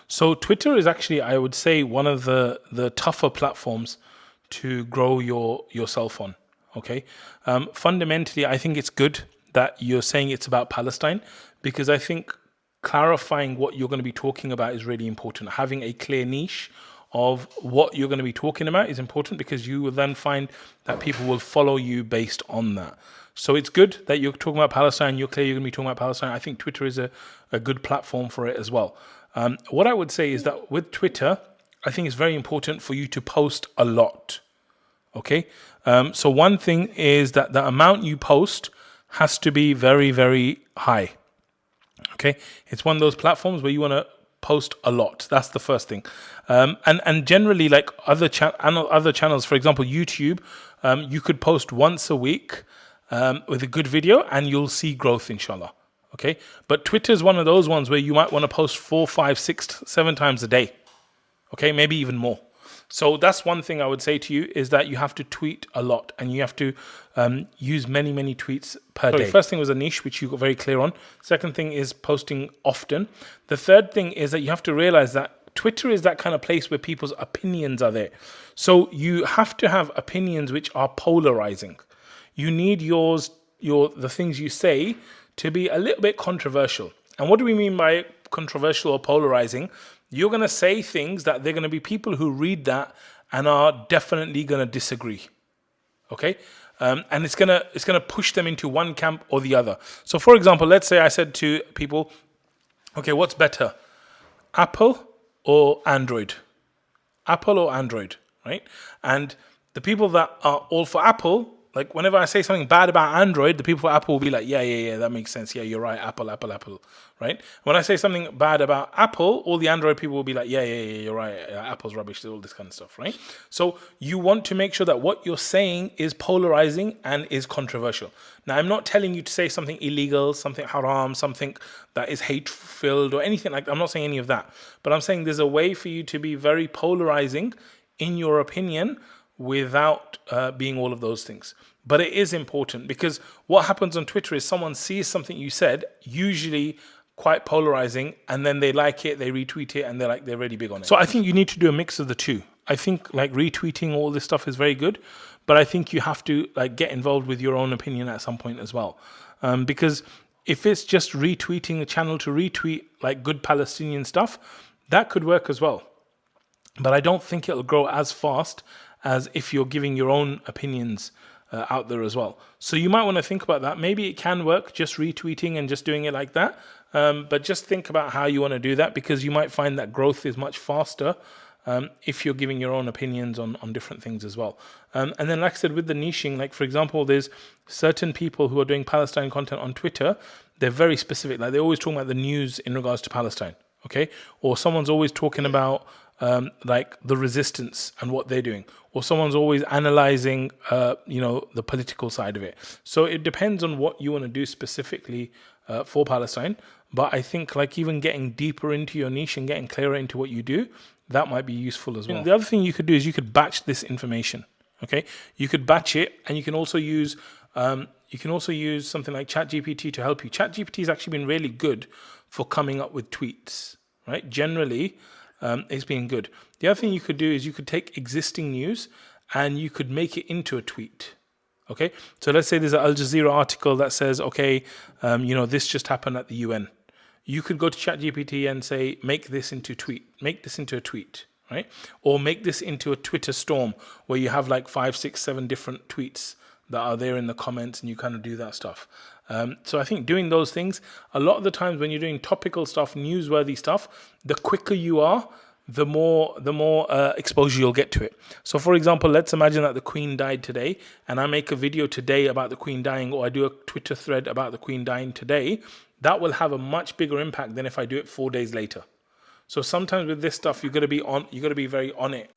So Twitter is actually, I would say, one of the tougher platforms to grow yourself on. Okay, fundamentally, I think it's good that you're saying it's about Palestine, because I think clarifying what you're going to be talking about is really important. Having a clear niche of what you're going to be talking about is important, because you will then find that people will follow you based on that. So it's good that you're talking about Palestine. You're clear you're going to be talking about Palestine. I think Twitter is a good platform for it as well. What I would say is that with Twitter, I think it's very important for you to post a lot. Okay. So one thing is that the amount you post has to be very, very high. Okay. It's one of those platforms where you want to post a lot. That's the first thing. And generally, like other channels, for example, YouTube, you could post once a week with a good video and you'll see growth, inshallah. Okay. But Twitter is one of those ones where you might want to post 4, 5, 6, 7 times a day. Okay. Maybe even more. So that's one thing I would say to you, is that you have to tweet a lot and you have to use many, many tweets per day. First thing was a niche, which you got very clear on. Second thing is posting often. The third thing is that you have to realize that Twitter is that kind of place where people's opinions are there. So you have to have opinions which are polarizing. You need the things you say to be a little bit controversial. And what do we mean by controversial or polarizing? You're going to say things that they're going to be people who read that and are definitely going to disagree. Okay? And it's going to push them into one camp or the other. So for example, let's say I said to people, okay, what's better? Apple or Android? Apple or Android, right? And the people that are all for Apple, like whenever I say something bad about Android, the people for Apple will be like, yeah, that makes sense. Yeah, you're right. Apple, right? When I say something bad about Apple, all the Android people will be like, yeah, you're right. Apple's rubbish, all this kind of stuff, right? So you want to make sure that what you're saying is polarizing and is controversial. Now, I'm not telling you to say something illegal, something haram, something that is hate-filled or anything like that. I'm not saying any of that. But I'm saying there's a way for you to be very polarizing in your opinion without being all of those things. But it is important, because what happens on Twitter is someone sees something you said, usually quite polarizing, and then they like it, they retweet it, and they're really big on it. So I think you need to do a mix of the two. I think like retweeting all this stuff is very good, but I think you have to like get involved with your own opinion at some point as well. Because if it's just retweeting a channel to retweet like good Palestinian stuff, that could work as well. But I don't think it'll grow as fast as if you're giving your own opinions out there as well. So you might want to think about that. Maybe it can work just retweeting and just doing it like that. But just think about how you want to do that, because you might find that growth is much faster if you're giving your own opinions on different things as well. And then, like I said, with the niching, like for example, there's certain people who are doing Palestine content on Twitter. They're very specific. Like they're always talking about the news in regards to Palestine. Okay. Or someone's always talking about like the resistance and what they're doing, or someone's always analyzing, the political side of it. So it depends on what you want to do specifically for Palestine. But I think like even getting deeper into your niche and getting clearer into what you do, that might be useful as well. The other thing you could do is you could batch this information. Okay, you could batch it, and you can also use something like ChatGPT to help you. ChatGPT has actually been really good for coming up with tweets. Right, generally. It's been good. The other thing you could do is you could take existing news and you could make it into a tweet. Okay, so let's say there's an Al Jazeera article that says, okay, this just happened at the UN. You could go to ChatGPT and say, make this into a tweet, right? Or make this into a Twitter storm where you have like 5, 6, 7 different tweets that are there in the comments, and you kind of do that stuff. So I think doing those things, a lot of the times when you're doing topical stuff, newsworthy stuff, the quicker you are, the more exposure you'll get to it. So for example, let's imagine that the Queen died today, and I make a video today about the Queen dying, or I do a Twitter thread about the Queen dying today. That will have a much bigger impact than if I do it 4 days later. So sometimes with this stuff, you got to be very on it.